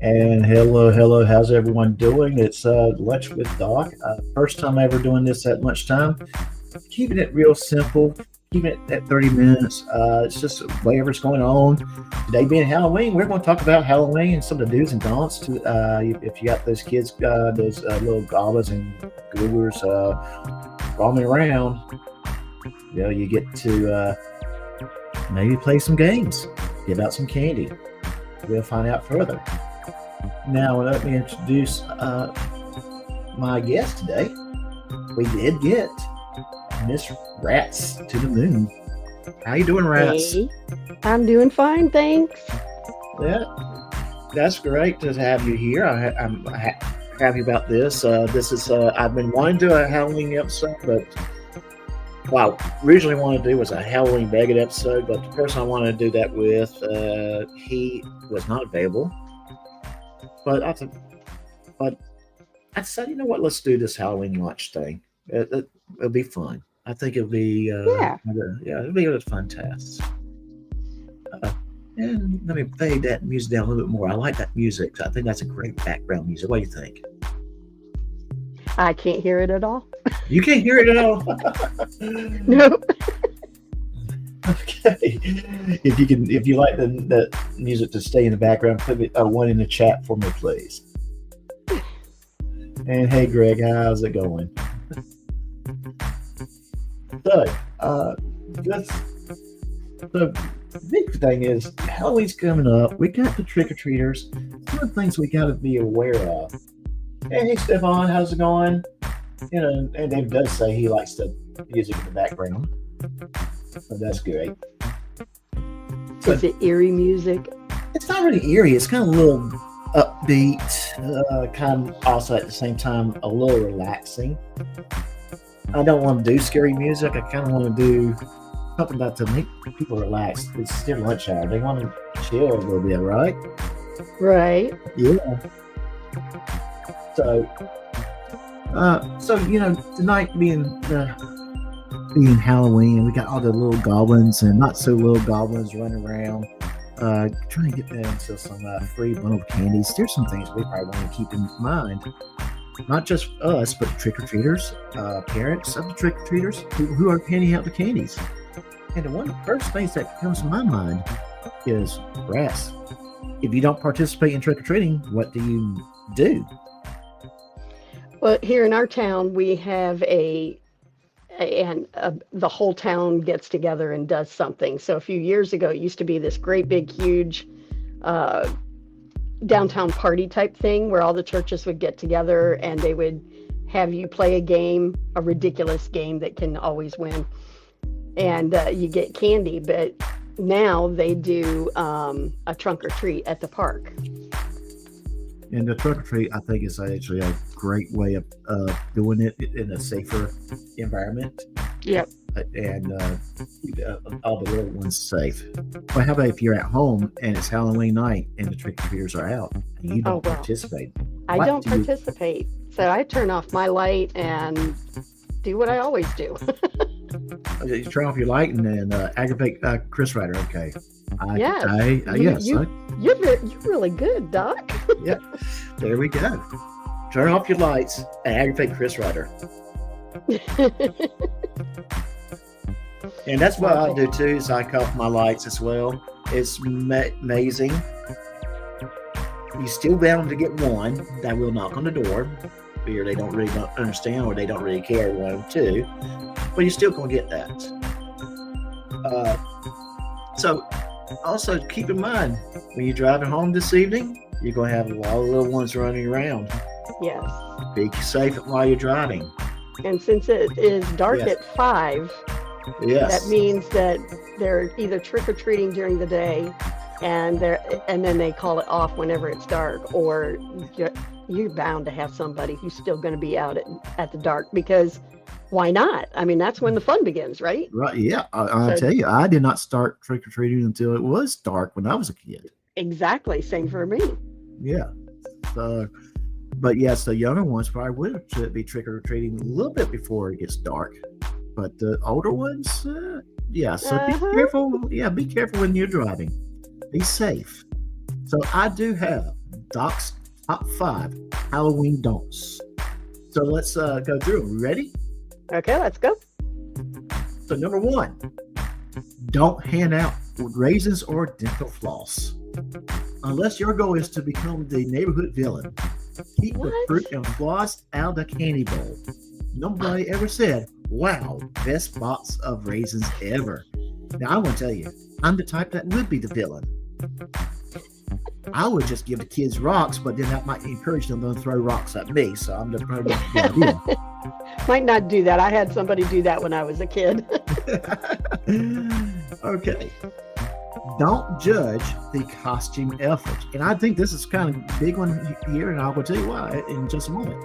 And hello, hello. How's everyone doing? It's Lunch with Doc. First time ever doing this at lunchtime. Keeping it real simple. Keeping it at 30 minutes. It's just whatever's going on. Today being Halloween, we're going to talk about Halloween and some of the do's and don'ts. If you got those kids, those little goblins and goobers roaming around, you get to maybe play some games, give out some candy. We'll find out further. Now, let me introduce my guest today. We did get Miss Rats to the Moon. How you doing, Rats? Hey, I'm doing fine, thanks. Yeah, that's great to have you here. I'm happy about this. This is I've been wanting to do a Halloween episode, but originally wanted to do was a Halloween Baggett episode, but the person I wanted to do that with, he was not available. But I decided, you know what? Let's do this Halloween lunch thing. It'll be fun. I think it'll be it'll be a fun task. And let me fade that music down a little bit more. I like that music. I think that's a great background music. What do you think? I can't hear it at all. You can't hear it at all. Nope. Okay. If you like the music to stay in the background, put one in the chat for me, please. And hey, Greg, how's it going? So, the big thing is Halloween's coming up. We got the trick or treaters. Some of the things we got to be aware of. Hey, Stefan, how's it going? And Dave does say he likes the music in the background. So that's great. Is it eerie music? It's not really eerie. It's kind of a little upbeat, kind of also at the same time a little relaxing. I don't want to do scary music. I kind of want to do something to make people relax. It's still lunch hour. They want to chill a little bit, right? Right. Yeah. So tonight being Halloween, we got all the little goblins and not so little goblins running around, trying to get them into some free bundle of candies. There's some things we probably want to keep in mind, not just us, but trick-or-treaters, parents of the trick-or-treaters who are handing out the candies. And one of the first things that comes to my mind is Rats. If you don't participate in trick-or-treating, what do you do? Well, here in our town, we have the whole town gets together and does something. So a few years ago, it used to be this great big huge downtown party type thing where all the churches would get together and they would have you play a game, a ridiculous game that can always win, and you get candy. But now they do a trunk or treat at the park. And the trunk or treat, I think, is actually a great way of doing it in a safer environment. Yep. And keep all the little ones safe. But how about if you're at home and it's Halloween night and the trick or treaters are out and you don't participate? I don't participate. So I turn off my light and do what I always do. You turn off your light and then aggravate Chris Ryder. Okay. Yes. You're really good, Doc. Yeah. There we go. Turn off your lights and aggravate Chris Ryder. And that's what I do too, is I cut off my lights as well. It's amazing. You still bound to get one that will knock on the door. Or they don't really understand, or they don't really care, one of two. But you're still going to get that. So also keep in mind, when you're driving home this evening, you're going to have a lot of little ones running around. Yes. Be safe while you're driving. And since it is dark at 5, yes, that means that they're either trick-or-treating during the day and then they call it off whenever it's dark, or you're bound to have somebody who's still going to be out at the dark, because why not? I mean, that's when the fun begins, right? Right. Yeah. I'll tell you, I did not start trick-or-treating until it was dark when I was a kid. Exactly. Same for me. Yeah. But yes, the younger ones probably should be trick-or-treating a little bit before it gets dark. But the older ones, so be careful. Yeah, be careful when you're driving. Be safe. So I do have Doc's top 5 Halloween don'ts. So let's go through them. Ready? Okay, let's go. So number 1, don't hand out raisins or dental floss. Unless your goal is to become the neighborhood villain, keep the fruit and floss out of the candy bowl. Nobody ever said, wow, best box of raisins ever. Now, I want to tell you, I'm the type that would be the villain. I would just give the kids rocks, but then that might encourage them to throw rocks at me. So I'm just probably not a good idea. Might not do that. I had somebody do that when I was a kid. Okay. Don't judge the costume effort. And I think this is kind of a big one here, and I will tell you why in just a moment.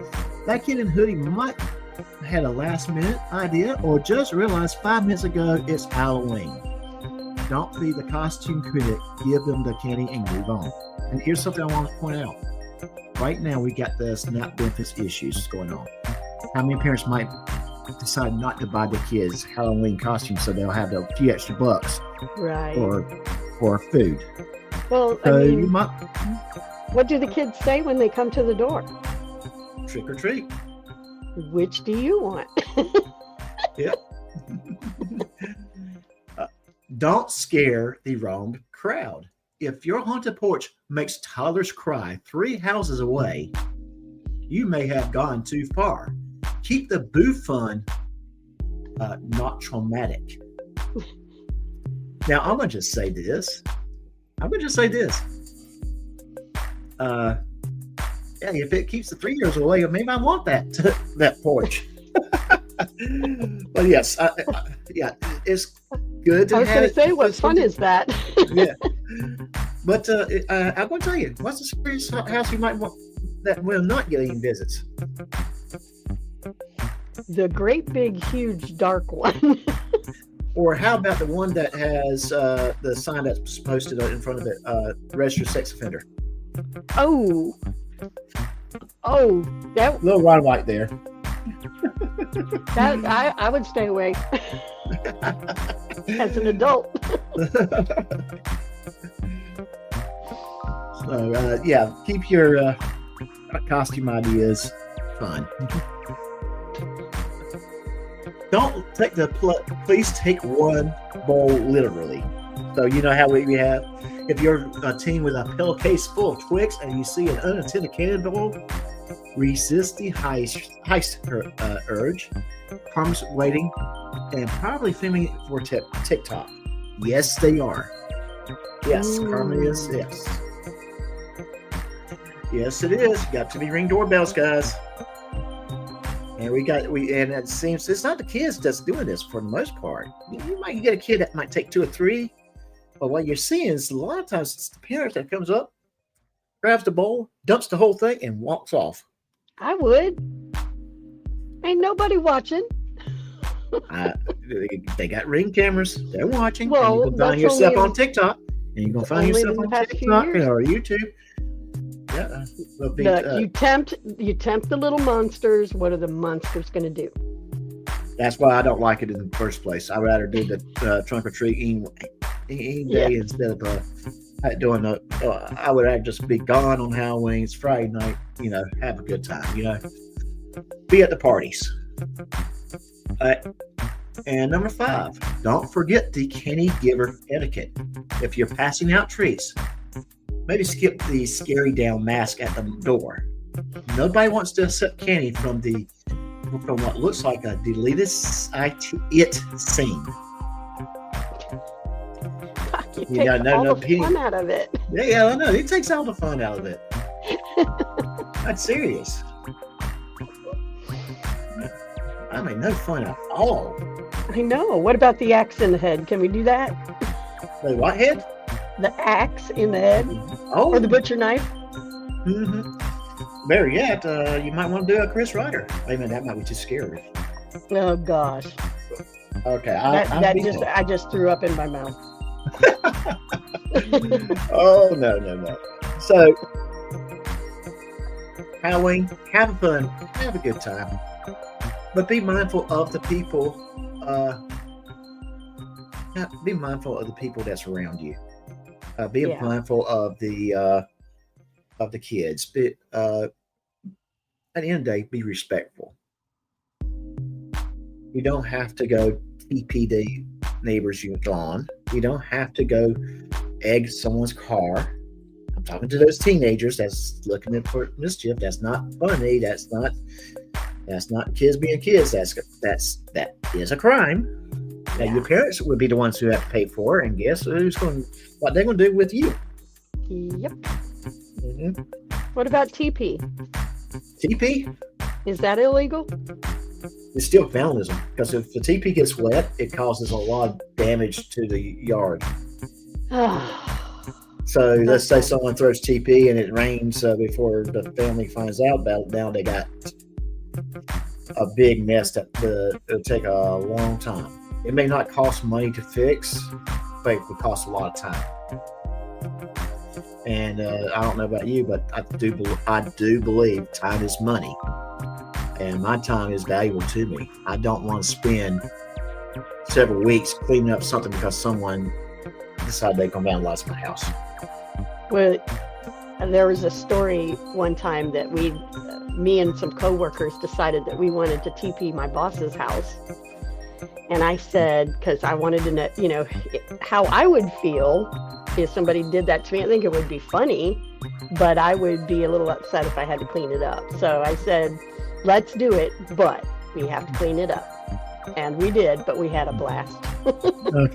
That kid in hoodie might have had a last minute idea or just realized 5 minutes ago it's Halloween. Don't be the costume critic. Give them the candy and move on. And here's something I want to point out. Right now, we got the SNAP benefits issues going on. How many parents might decide not to buy their kids Halloween costumes so they'll have a few extra bucks Right. for food? Well, So I you mean, might what do the kids say when they come to the door? trick or treat. Which do you want? Yep. Don't scare the wrong crowd. If your haunted porch makes toddlers cry 3 houses away, you may have gone too far. Keep the boo fun not traumatic. Now, I'm going to just say this. Yeah, if it keeps the 3-years away, maybe I want that porch. But yes, yeah, it's good to I was going to say, what fun is that? Yeah. But I'm going to tell you, what's the scariest house you might want that will not get any visits? The great, big, huge, dark one. Or how about the one that has the sign that's posted in front of it, registered sex offender? Oh, that Little red light there. I would stay away as an adult. So yeah, keep your costume ideas fun. Don't take please take one bowl literally. So you know how we have, if you're a team with a pillowcase full of Twix and you see an unattended cannonball, resist the heist urge. Karma's waiting and probably filming it for TikTok. Yes, they are. Yes, Karma is. Yes. Yes, it is. Got to be ring doorbells, guys. And and it seems it's not the kids that's doing this for the most part. You might get a kid that might take 2 or 3, but what you're seeing is a lot of times it's the parent that comes up, grabs the bowl, dumps the whole thing, and walks off. I would. Ain't nobody watching. They got Ring cameras. They're watching. Well, and you can find yourself on TikTok. And you're going to find only yourself in the on past few TikTok years. or YouTube. Yeah. Look, you tempt the little monsters. What are the monsters going to do? That's why I don't like it in the first place. I'd rather do the trunk or treating day instead of doing the. I would rather just be gone on Halloween. It's Friday night. Have a good time. Be at the parties. And number 5, don't forget the candy giver etiquette. If you're passing out treats, maybe skip the scary down mask at the door. Nobody wants to accept candy from what looks like a deleted it scene. You take all the fun out of it. Yeah, I know. It takes all the fun out of it. That's serious. I mean, no fun at all. I know. What about the axe in the head? Can we do that? The what head? The axe in the head? Oh. Or the butcher knife? Mm-hmm. Better yet, you might want to do a Chris Ryder. I mean, that might be too scary. Oh, gosh. Okay. I just threw up in my mouth. Oh, no. So, Halloween, have fun. Have a good time. But be mindful of the people. Be mindful of the people that's around you. Be mindful of the of the kids. At the end of the day, be respectful. You don't have to go TPD neighbors you lawn. You don't have to go egg someone's car. I'm talking to those teenagers that's looking in for mischief. That's not funny. That's not kids being kids. That is a crime. Now Yeah. your parents would be the ones who have to pay for it, and guess what they're going to do with you? Yep. Mm-hmm. What about TP? TP Is that illegal? is still vandalism because if the TP gets wet, it causes a lot of damage to the yard. So let's say someone throws TP and it rains before the family finds out about it. Now they got a big mess that it'll take a long time. It may not cost money to fix, but it would cost a lot of time. And I don't know about you, but I do believe time is money, and my time is valuable to me. I don't want to spend several weeks cleaning up something because someone decided they come vandalize my house. Well, there was a story one time that me and some coworkers decided that we wanted to TP my boss's house. And I said, because I wanted to know, how I would feel if somebody did that to me. I think it would be funny, but I would be a little upset if I had to clean it up. So I said, let's do it, but we have to clean it up. And we did, but we had a blast. I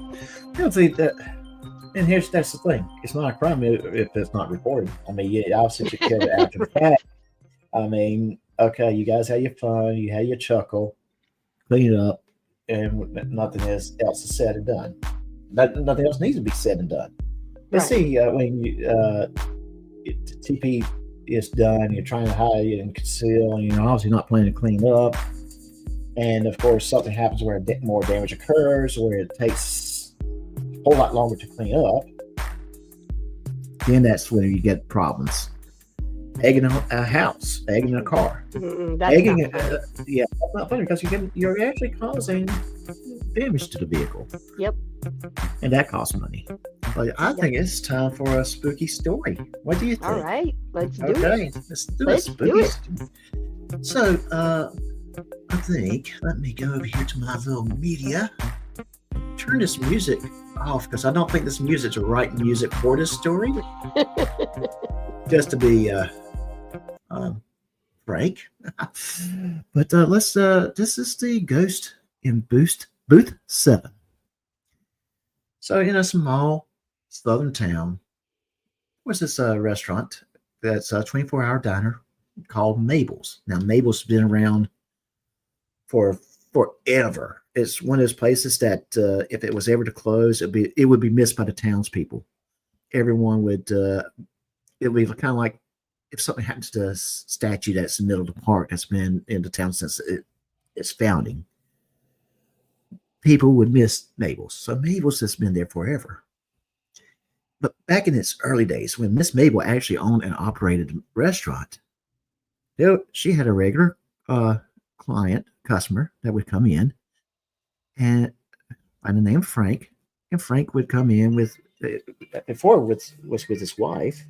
don't think that. And that's the thing. It's not a crime if it's not reported. I mean, yeah, obviously you kill it after the fact. I mean, okay, you guys had your fun, you had your chuckle, clean it up, and nothing else is said and done. Nothing else needs to be said and done. But Right. see, when TP is done, you're trying to hide and conceal, and you're obviously not planning to clean up. And of course, something happens where more damage occurs, where it takes a whole lot longer to clean up. Then that's when you get problems. Egging a house, egging a car, That's egging not funny. yeah, that's not funny because you're actually causing damage to the vehicle. Yep. And that costs money. But I think it's time for a spooky story. What do you think? All right, let's do Okay, it. let's do Let's a do spooky it. story. So, I think, let me go over here to my little media. Turn this music off because I don't think this music's the right music for this story. Just to be frank. But this is the Ghost in Booth 7. So in a small southern town was this restaurant that's a 24-hour diner called Mabel's. Now Mabel's has been around for forever. It's one of those places that if it was ever to close, it would be missed by the townspeople. Everyone would it would be kind of like if something happens to a statue that's in the middle of the park that's been in the town since its founding. People would miss Mabel's. So Mabel's has been there forever. But back in its early days, when Miss Mabel actually owned and operated a restaurant, she had a regular customer that would come in and by the name of Frank. And Frank would come in with his wife,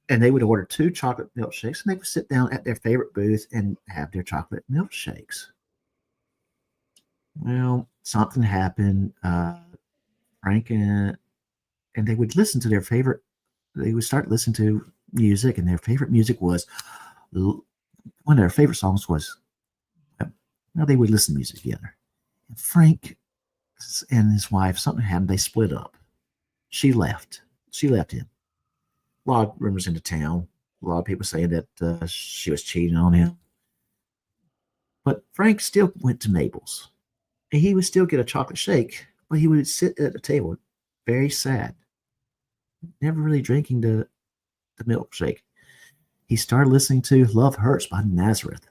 and they would order 2 chocolate milkshakes, and they would sit down at their favorite booth and have their chocolate milkshakes. Well, something happened. Frank and they would listen to their favorite. They would start listening to music, and their favorite music was one of their favorite songs was. They would listen to music together. And Frank and his wife, something happened. They split up. She left. She left him. A lot of rumors in the town. A lot of people saying that she was cheating on him. But Frank still went to Mabel's. And he would still get a chocolate shake, but he would sit at the table, very sad, never really drinking the milkshake. He started listening to Love Hurts by Nazareth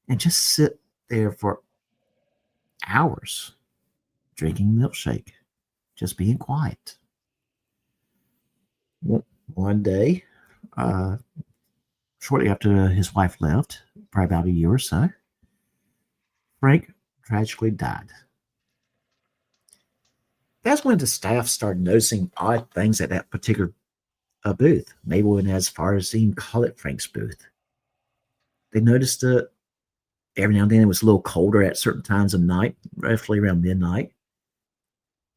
and just sit there for hours drinking milkshake, just being quiet. One day, shortly after his wife left, probably about a year or so, Frank tragically died. That's when the staff started noticing odd things at that particular a booth. Mabel went as far as to even call it Frank's booth. They noticed that every now and then it was a little colder at certain times of night, roughly around midnight.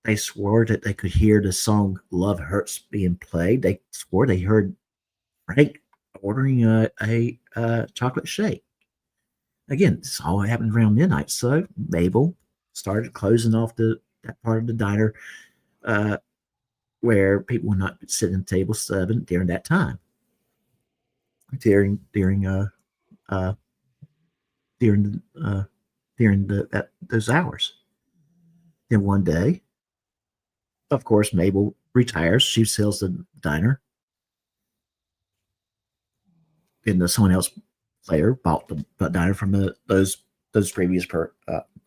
They swore that they could hear the song Love Hurts being played. They swore they heard Frank ordering a chocolate shake. Again, this all happened around midnight. So Mabel started closing off that part of the diner uh, where people would not sit at table 7 during that time, during uh, during those hours. Then one day, of course, Mabel retires. She sells the diner, and someone else later bought the diner from those previous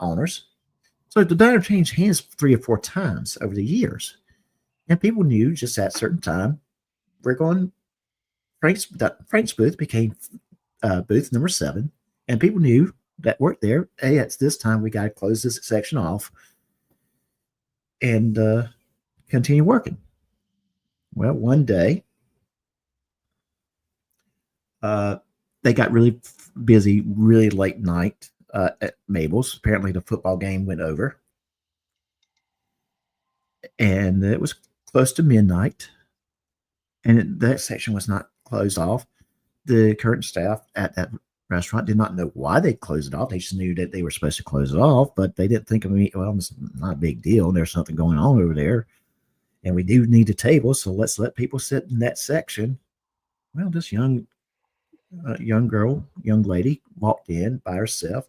owners. So the diner changed hands 3 or 4 times over the years, and people knew just at a certain time we're going. Frank's booth became booth number 7, and people knew that worked there. Hey, it's this time we got to close this section off and continue working. Well, one day, uh, they got really busy, really late night at Mabel's. Apparently, the football game went over, and it was close to midnight, and that section was not closed off. The current staff at that restaurant did not know why they closed it off. They just knew that they were supposed to close it off, but they didn't think of me. Well, it's not a big deal. There's something going on over there, and we do need a table, so let's let people sit in that section. Well, this young lady walked in by herself,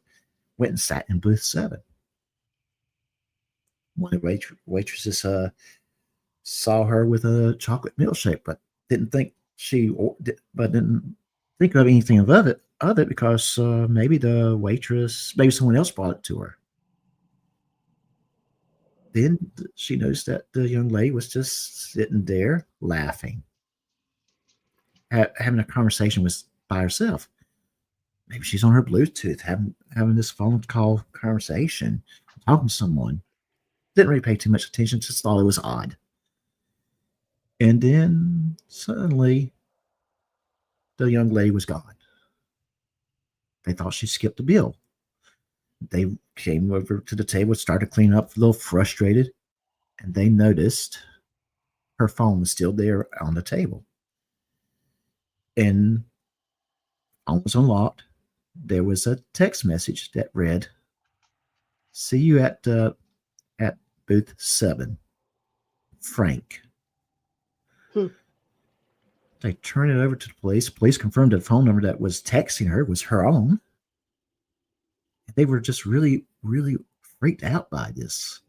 went and sat in booth 7. One of the waitresses saw her with a chocolate milkshake, but didn't think didn't think of anything of it because maybe maybe someone else brought it to her. Then she noticed that the young lady was just sitting there laughing, having a conversation by herself. Maybe she's on her Bluetooth, having this phone call conversation, talking to someone. Didn't really pay too much attention, just thought it was odd. And then suddenly, the young lady was gone. They thought she skipped the bill. They came over to the table, started cleaning up, a little frustrated, and they noticed her phone was still there on the table. And phone was unlocked. There was a text message that read, "See you at booth 7, Frank." Hmm. They turned it over to the police. Police confirmed the phone number that was texting her was her own. They were just really, really freaked out by this.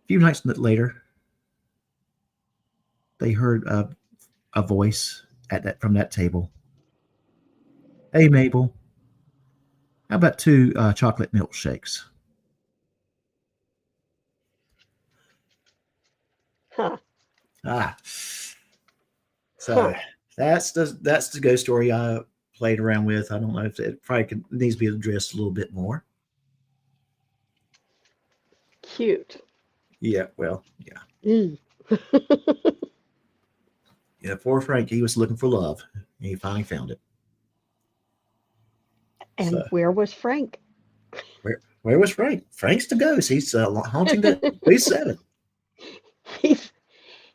A few nights later, they heard a voice from that table. "Hey, Mabel, how about 2 chocolate milkshakes?" Huh. Ah, Huh. so that's the ghost story I played around with. I don't know if it probably needs to be addressed a little bit more. Cute. Yeah, well, yeah, Mm. yeah. Poor Frank, he was looking for love, and he finally found it. And So where was Frank? where was Frank? Frank's the ghost. He's haunting the booth 7. he's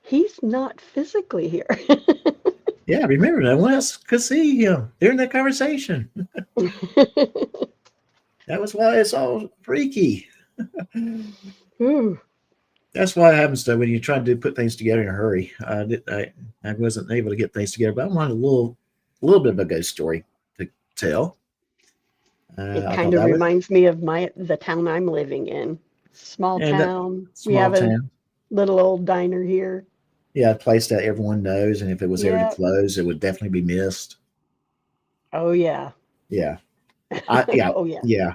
he's not physically here. Yeah, remember no one else could see him during that conversation. That was why it's all freaky. Ooh, That's why it happens though when you try to put things together in a hurry. I wasn't able to get things together, but I wanted a little bit of a ghost story to tell. it I kind thought of that would, reminds me of the town I'm living in. Small and that town. We small have a town, little old diner here. yeah, a place that everyone knows, and if it was ever to Yep. close, it would definitely be missed. Oh yeah. Yeah, yeah, Oh yeah. yeah.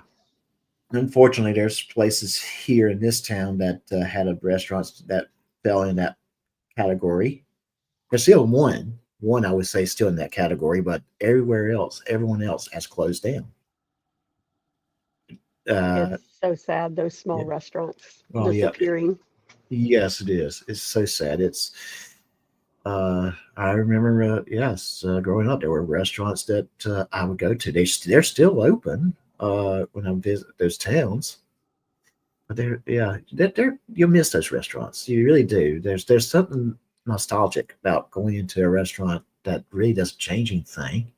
Unfortunately, there's places here in this town that had a restaurants that fell in that category. There's still one I would say still in that category, but everyone else has closed down. It's Uh, so sad those small yeah. restaurants Well, yeah, disappearing. yes, it is. It's so sad. It's I remember, yes, growing up, there were restaurants that I would go to. They're still open when I visit those towns. But yeah, you miss those restaurants. You really do. There's something nostalgic about going into a restaurant that really doesn't change anything.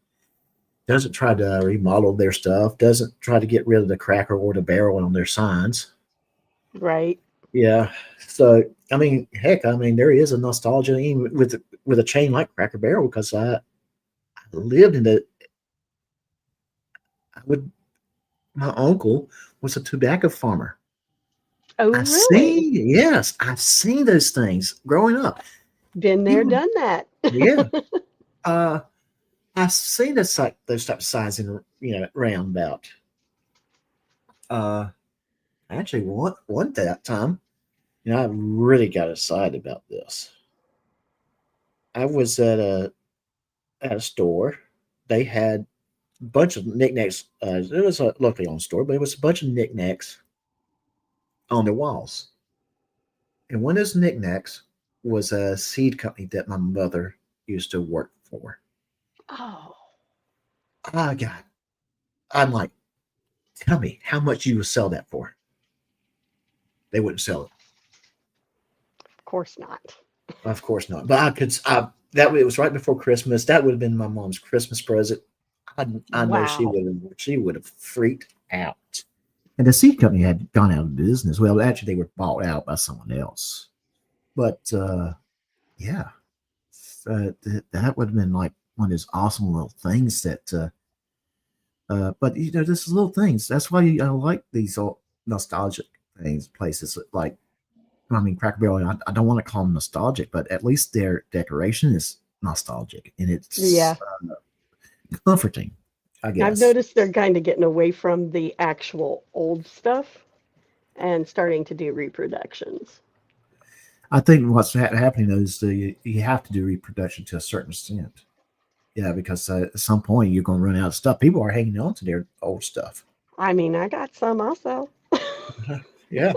Doesn't try to remodel their stuff. Doesn't try to get rid of the cracker or the barrel on their signs. Right. Yeah. So I mean, heck, I mean, there is a nostalgia even with a chain like Cracker Barrel because I lived in the. I would My uncle was a tobacco farmer. Oh, really? I've seen those things growing up. Been He there, would, done that. yeah. Uh, I've seen those type of signs in roundabout. Uh, Actually, one that time, I really got excited about this. I was at a store. They had a bunch of knickknacks. It was a locally owned store, but it was a bunch of knickknacks on the walls. And one of those knickknacks was a seed company that my mother used to work for. Oh, Oh God. I'm like, tell me how much you would sell that for. They wouldn't sell it. of course not. Of course not. But that it was right before Christmas. That would have been my mom's Christmas present. I know Wow. she would have freaked out. And the seed company had gone out of business. Well, actually, they were bought out by someone else. But yeah, that would have been like one of those awesome little things that. But just little things. That's why I like these old nostalgic things, places like. I mean, Cracker Barrel. I don't want to call them nostalgic, but at least their decoration is nostalgic and it's Yeah. comforting. I I've guess. noticed they're kind of getting away from the actual old stuff and starting to do reproductions. I think what's happening is you have to do reproduction to a certain extent. Yeah, because at some point you're going to run out of stuff. People are hanging on to their old stuff. I mean, I got some also. Yeah,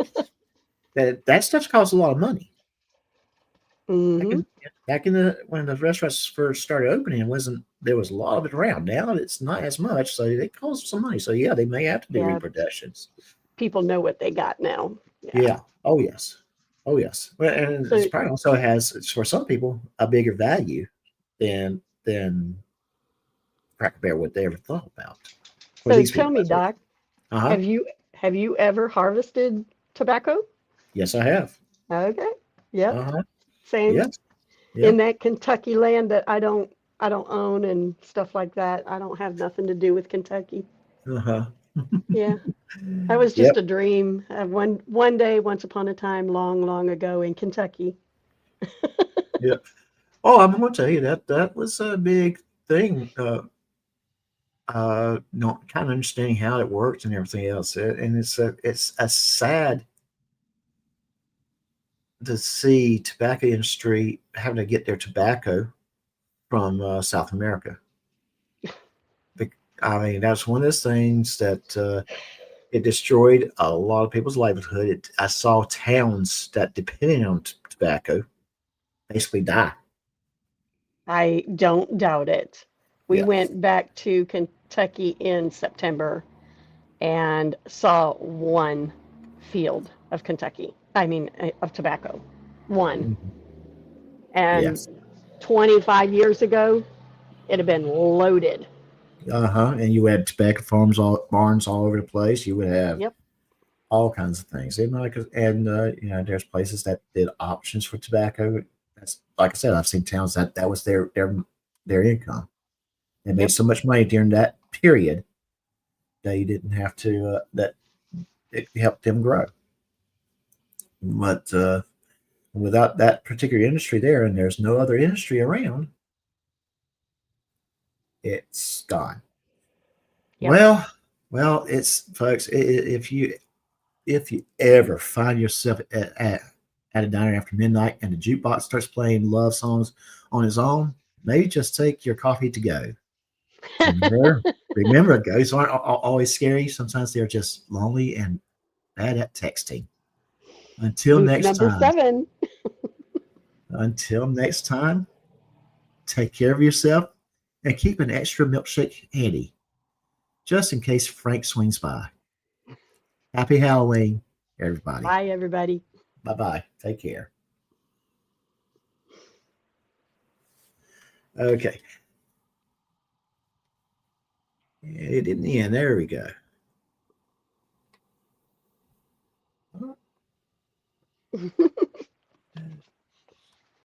that stuff costs a lot of money. Back Hmm. in back in the when the restaurants first started opening, it wasn't there was a lot of it around. Now it's not as much, so they cost some money. So yeah, they may have to do Yeah, reproductions. people know what they got now. Yeah. Yeah. Oh yes. Oh yes. Well, and it's So, probably also has for some people a bigger value than Cracker Barrel would they ever thought about. For so these tell people, me, that's what. Doc, Uh huh. have you ever harvested tobacco? Yes, I have. Okay. Yep. Uh huh. Same Yes. Yeah. in that Kentucky land that I don't own and stuff like that. I don't have nothing to do with Kentucky. Uh huh. Yeah. That was just Yep. a dream. One day, once upon a time, long, long ago in Kentucky. Yep. Oh, I'm going to tell you that was a big thing. Not kind of understanding how it works and everything else. And it's a sad to see tobacco industry having to get their tobacco from South America. I mean, that's one of those things that it destroyed a lot of people's livelihood. I saw towns that depended on tobacco basically die. I don't doubt it. We Yeah. went back to Kentucky in September and saw one field of Kentucky. I mean, of tobacco. One. Mhm. And Yes. 25 years ago, it had been loaded. Uh-huh. And you had tobacco farms, barns all over the place. You would have Yep. all kinds of things. And there's places that did options for tobacco. That's like I said, I've seen towns that was their income. They made Yep. so much money during that period they didn't have to that it helped them grow. But without that particular industry there, and there's no other industry around, it's gone. Yep. Well, it's folks. If you ever find yourself at a diner after midnight and the jukebox starts playing love songs on its own, maybe just take your coffee to go. Remember, ghosts aren't always scary. Sometimes they're just lonely and bad at texting. Until Booth next number time. 7. Until next time. Take care of yourself and keep an extra milkshake handy, just in case Frank swings by. Happy Halloween, everybody. Bye, everybody. Bye bye. Take care. Okay. It didn't end. There we go.